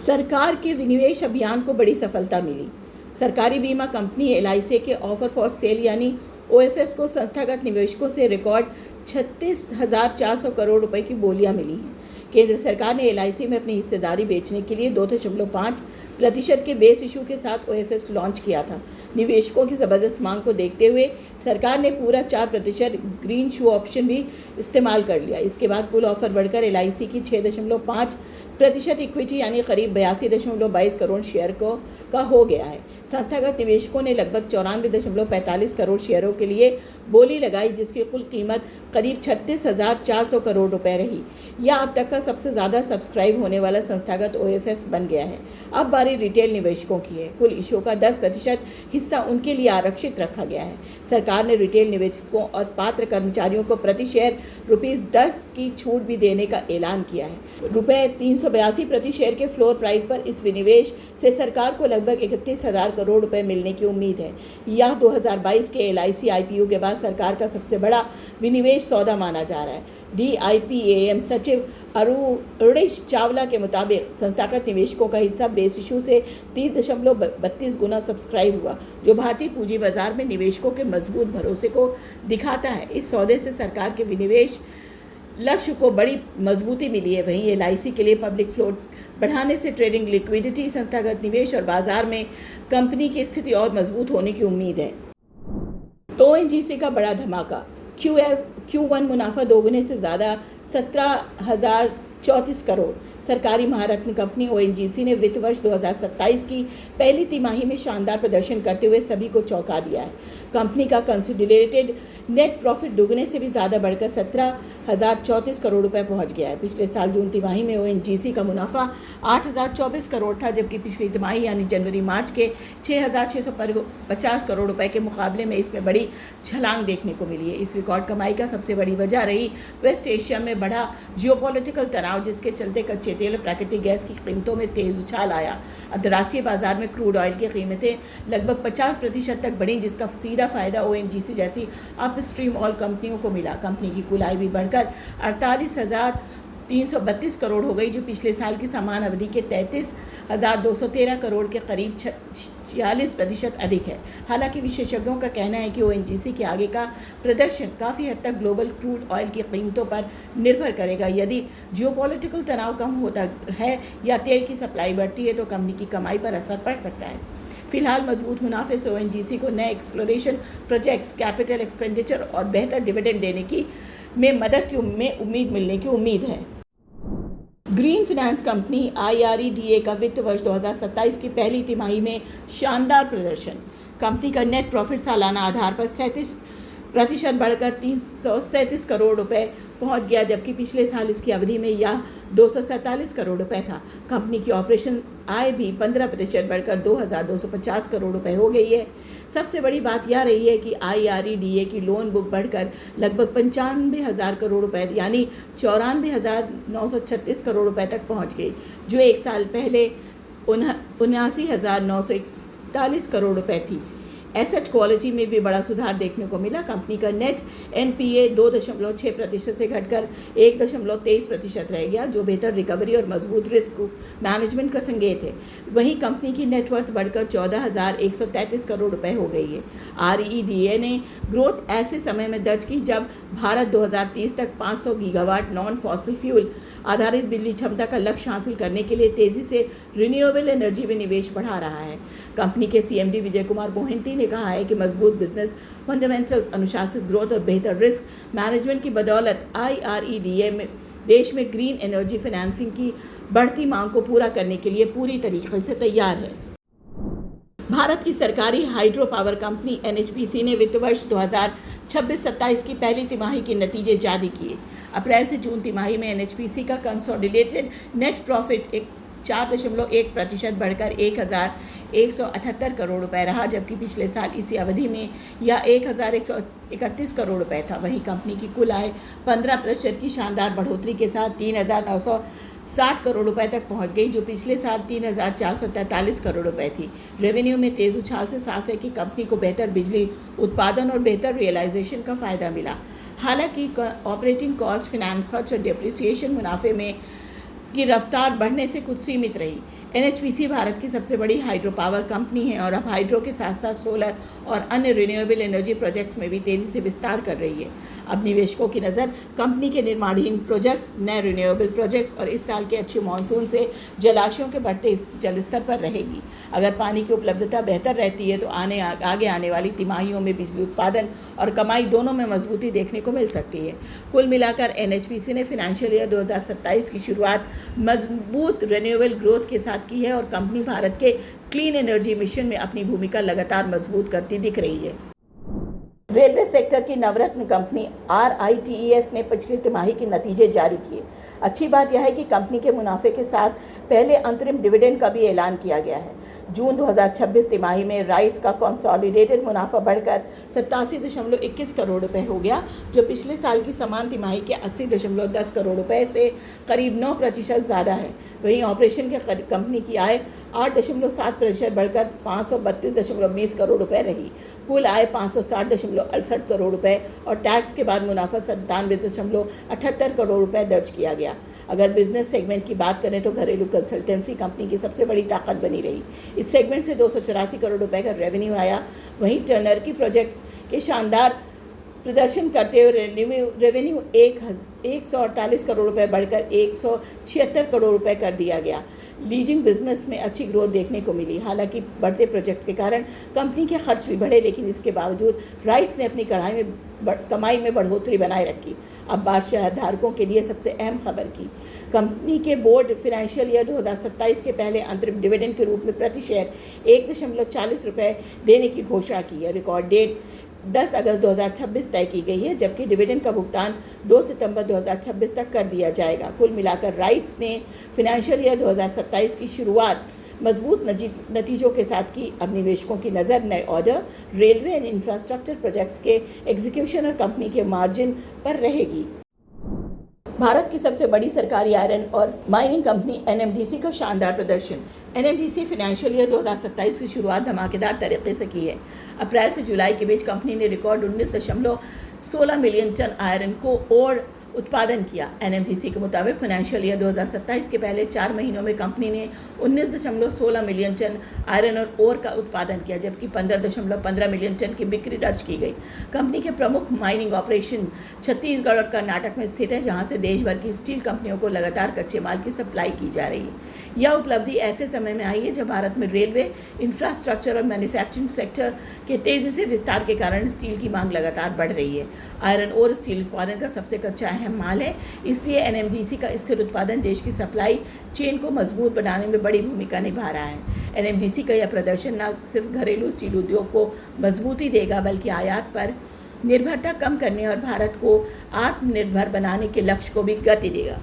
सरकार के विनिवेश अभियान को बड़ी सफलता मिली। सरकारी बीमा कंपनी एलआईसी के ऑफर फॉर सेल यानी ओएफएस को संस्थागत निवेशकों से रिकॉर्ड 36,400 करोड़ रुपए की बोलियां मिली हैं। केंद्र सरकार ने एलआईसी में अपनी हिस्सेदारी बेचने के लिए 2.5% के बेस इशू के साथ ओएफएस लॉन्च किया था। निवेशकों की ज़बरदस्त मांग को देखते हुए सरकार ने पूरा 4% ग्रीन शू ऑप्शन भी इस्तेमाल कर लिया। इसके बाद कुल ऑफर बढ़कर एलआईसी की 6.5% इक्विटी यानी करीब 82.22 करोड़ शेयर का हो गया है। संस्थागत निवेशकों ने लगभग 94.45 करोड़ शेयरों के लिए बोली लगाई, जिसकी कुल कीमत करीब 36,400 करोड़ रुपए रही। यह अब तक का सबसे ज़्यादा सब्सक्राइब होने वाला संस्थागत ओएफएस बन गया है। अब बारी रिटेल निवेशकों की है। कुल इशू का 10% हिस्सा उनके लिए आरक्षित रखा गया है। सरकार ने रिटेल निवेशकों और पात्र कर्मचारियों को प्रति शेयर ₹10 की छूट भी देने का ऐलान किया है। ₹382 प्रति शेयर के फ्लोर प्राइस पर इस विनिवेश से सरकार को लगभग 31,000 करोड़ रुपए मिलने की उम्मीद है। यह 2022 के एलआईसी आईपीओ के बाद सरकार का सबसे बड़ा विनिवेश सौदा माना जा रहा है। DIPAM सचिव अरुणेश चावला के मुताबिक संस्थागत निवेशकों का हिस्सा बेस इशू से 3.32 गुना सब्सक्राइब हुआ, जो भारतीय पूंजी बाजार में निवेशकों के मजबूत भरोसे को दिखाता है। इस सौदे से सरकार के विनिवेश लक्ष्य को बड़ी मजबूती मिली है। वहीं एलआईसी के लिए पब्लिक फ्लोट बढ़ाने से ट्रेडिंग लिक्विडिटी, संस्थागत निवेश और बाजार में कंपनी की स्थिति और मजबूत होने की उम्मीद है। ओएनजीसी का बड़ा धमाका। Q1 मुनाफा दोगुने से ज़्यादा 17,034 करोड़। सरकारी महारत्न कंपनी ओएनजीसी ने वित्त वर्ष 2027 की पहली तिमाही में शानदार प्रदर्शन करते हुए सभी को चौंका दिया है। कंपनी का कंसोलिडेटेड नेट प्रॉफिट दुगने से भी ज़्यादा बढ़कर 17,034 करोड़ रुपए पहुंच गया है। पिछले साल जून तिमाही में ओएनजीसी का मुनाफा 8,024 करोड़ था, जबकि पिछली तिमाही यानी जनवरी मार्च के 6,650 करोड़ रुपए के मुकाबले में इसमें बड़ी छलांग देखने को मिली है। इस रिकॉर्ड कमाई का सबसे बड़ी वजह रही वेस्ट एशिया में बढ़ा जियोपॉलिटिकल तनाव, जिसके चलते कच्चे तेल और प्राकृतिक गैस की कीमतों में तेज़ उछाल आया। अंतर्राष्ट्रीय बाजार में क्रूड ऑयल की कीमतें लगभग 50% तक बढ़ी, जिसका सीधा फायदा ओएनजीसी जैसी अपस्ट्रीम ऑयल कंपनियों को मिला। कंपनी की कुल आय भी बढ़कर 48,332 करोड़ हो गई, जो पिछले साल की समान अवधि के 33,213 करोड़ के करीब 46% अधिक है। हालांकि विशेषज्ञों का कहना है कि ओएनजीसी के आगे का प्रदर्शन काफ़ी हद तक ग्लोबल क्रूड ऑयल की कीमतों पर निर्भर करेगा। यदि जियोपॉलिटिकल तनाव कम होता है या तेल की सप्लाई बढ़ती है तो कंपनी की कमाई पर असर पड़ सकता है। फिलहाल मजबूत मुनाफे से ओएनजीसी को नए एक्सप्लोरेशन प्रोजेक्ट्स, कैपिटल एक्सपेंडिचर और बेहतर डिविडेंड देने की उम्मीद मिलने की उम्मीद है। ग्रीन फाइनेंस कंपनी IREDA का वित्त वर्ष 2027 की पहली तिमाही में शानदार प्रदर्शन। कंपनी का नेट प्रॉफिट सालाना आधार पर 37% बढ़कर 337 करोड़ रुपए पहुंच गया, जबकि पिछले साल इसकी अवधि में यह 247 करोड़ रुपए था। कंपनी की ऑपरेशन आय भी 15% बढ़कर 2,250 करोड़ रुपए हो गई है। सबसे बड़ी बात यह रही है कि IREDA की लोन बुक बढ़कर लगभग 95,000 करोड़ रुपए यानी 94,936 करोड़ रुपए तक पहुंच गई, जो एक साल पहले 79,941 करोड़ रुपए थी। एसेट क्वालिटी में भी बड़ा सुधार देखने को मिला। कंपनी का नेट NPA 2.6% से घटकर 1.23% रह गया, जो बेहतर रिकवरी और मजबूत रिस्क मैनेजमेंट का संकेत है। वहीं कंपनी की नेटवर्थ बढ़कर 14,133 करोड़ रुपए हो गई है। REDA ने ग्रोथ ऐसे समय में दर्ज की जब भारत 2030 तक 500 गीगावाट नॉन फॉसिल फ्यूल आधारित बिजली क्षमता का लक्ष्य हासिल करने के लिए तेजी से रिन्यूएबल एनर्जी में निवेश बढ़ा रहा है। कंपनी के CMD विजय कुमार मोहंती ने कहा है कि मजबूत बिजनेस फंडामेंटल्स, अनुशासित ग्रोथ और बेहतर रिस्क मैनेजमेंट की बदौलत IREDA में देश में ग्रीन एनर्जी फाइनेंसिंग की बढ़ती मांग को पूरा करने के लिए पूरी तरीके से तैयार है। भारत की सरकारी हाइड्रो पावर कंपनी NHPC ने वित्त वर्ष 2026-27 की पहली तिमाही के नतीजे जारी किए। अप्रैल से जून तिमाही में NHPC का कंसोलिडेटेड नेट प्रॉफिट 4.1% बढ़कर 1,178 करोड़ रुपए रहा, जबकि पिछले साल इसी अवधि में यह 1,131 करोड़ रुपए था। वहीं कंपनी की कुल आय 15% की शानदार बढ़ोतरी के साथ 3,960 करोड़ रुपए तक पहुंच गई, जो पिछले साल 3,443 करोड़ रुपए थी। रेवेन्यू में तेज उछाल से साफ है कि कंपनी को बेहतर बिजली उत्पादन और बेहतर रियलाइजेशन का फ़ायदा मिला। हालांकि ऑपरेटिंग कॉस्ट, फिनांस खर्च और डिप्रिसिएशन मुनाफे में की रफ्तार बढ़ने से कुछ सीमित रही। एनएचपीसी भारत की सबसे बड़ी हाइड्रो पावर कंपनी है और अब हाइड्रो के साथ साथ सोलर और अन्य रिन्यूएबल एनर्जी प्रोजेक्ट्स में भी तेज़ी से विस्तार कर रही है। अब निवेशकों की नज़र कंपनी के निर्माणाधीन प्रोजेक्ट्स, नए रिन्यूएबल प्रोजेक्ट्स और इस साल के अच्छे मानसून से जलाशयों के बढ़ते जलस्तर पर रहेगी। अगर पानी की उपलब्धता बेहतर रहती है तो आगे आने वाली तिमाहियों में बिजली उत्पादन और कमाई दोनों में मजबूती देखने को मिल सकती है। कुल मिलाकर एनएचपीसी ने फाइनेंशियल ईयर 2027 की शुरुआत मजबूत रिन्यूएबल ग्रोथ के साथ की है और कंपनी भारत के क्लीन एनर्जी मिशन में अपनी भूमिका लगातार मजबूत करती दिख रही है। रेलवे सेक्टर की नवरत्न कंपनी RITES ने पिछली तिमाही के नतीजे जारी किए। अच्छी बात यह है कि कंपनी के मुनाफे के साथ पहले अंतरिम डिविडेंड का भी ऐलान किया गया है। जून 2026 तिमाही में राइट्स का कंसोलिडेटेड मुनाफा बढ़कर 87.21 करोड़ रुपए हो गया, जो पिछले साल की समान तिमाही के 80.10 करोड़ रुपए से करीब 9% ज़्यादा है। वहीं ऑपरेशन के कंपनी की आय 8.7% बढ़कर 532.20 करोड़ रुपए रही। कुल आय 560.68 करोड़ रुपए और टैक्स के बाद मुनाफा 97.78 करोड़ रुपए दर्ज किया गया। अगर बिजनेस सेगमेंट की बात करें तो घरेलू कंसल्टेंसी कंपनी की सबसे बड़ी ताकत बनी रही। इस सेगमेंट से 284 करोड़ रुपए का रेवेन्यू आया। वहीं टर्नर की प्रोजेक्ट्स के शानदार प्रदर्शन करते हुए रेवेन्यू 148 करोड़ रुपए बढ़कर 176 करोड़ रुपए कर दिया गया। लीजिंग बिजनेस में अच्छी ग्रोथ देखने को मिली। हालांकि बढ़ते प्रोजेक्ट्स के कारण कंपनी के खर्च भी बढ़े, लेकिन इसके बावजूद राइट्स ने अपनी कमाई में बढ़ोतरी बनाए रखी। अब बात शेयरधारकों के लिए सबसे अहम खबर की। कंपनी के बोर्ड फाइनेंशियल ईयर 2027 के पहले अंतरिम डिविडेंड के रूप में प्रति शेयर 1.40 रुपये देने की घोषणा की है। रिकॉर्ड डेट 10 अगस्त 2026 तय की गई है, जबकि डिविडेंड का भुगतान 2 सितंबर 2026 तक कर दिया जाएगा। कुल मिलाकर राइट्स ने फाइनेंशियल ईयर 2027 की शुरुआत मजबूत नतीजों के साथ की। अब निवेशकों की नज़र नए order, railway and infrastructure projects के एग्जीक्यूशन और कंपनी के मार्जिन पर रहेगी। भारत की सबसे बड़ी सरकारी आयरन और माइनिंग कंपनी NMDC का शानदार प्रदर्शन। NMDC फाइनेंशियल ईयर 2027 की शुरुआत धमाकेदार तरीके से की है। अप्रैल से जुलाई के बीच कंपनी ने रिकॉर्ड 19.16 मिलियन टन आयरन को और उत्पादन किया। NMDC के मुताबिक फाइनेंशियल ईयर 2027 के पहले 4 महीनों में कंपनी ने 19.16 मिलियन टन आयरन और ओर का उत्पादन किया, जबकि 15.15 मिलियन टन की बिक्री दर्ज की गई। कंपनी के प्रमुख माइनिंग ऑपरेशन छत्तीसगढ़ और कर्नाटक में स्थित है, जहां से देश भर की स्टील कंपनियों को लगातार कच्चे माल की सप्लाई की जा रही है। यह उपलब्धि ऐसे समय में आई है जब भारत में रेलवे, इंफ्रास्ट्रक्चर और मैन्युफैक्चरिंग सेक्टर के तेज़ी से विस्तार के कारण स्टील की मांग लगातार बढ़ रही है। आयरन और स्टील उत्पादन का सबसे कच्चा अहम माल है, इसलिए NMDC का स्थिर उत्पादन देश की सप्लाई चेन को मजबूत बनाने में बड़ी भूमिका निभा रहा है। NMDC का यह प्रदर्शन न सिर्फ घरेलू स्टील उद्योग को मजबूती देगा, बल्कि आयात पर निर्भरता कम करने और भारत को आत्मनिर्भर बनाने के लक्ष्य को भी गति देगा।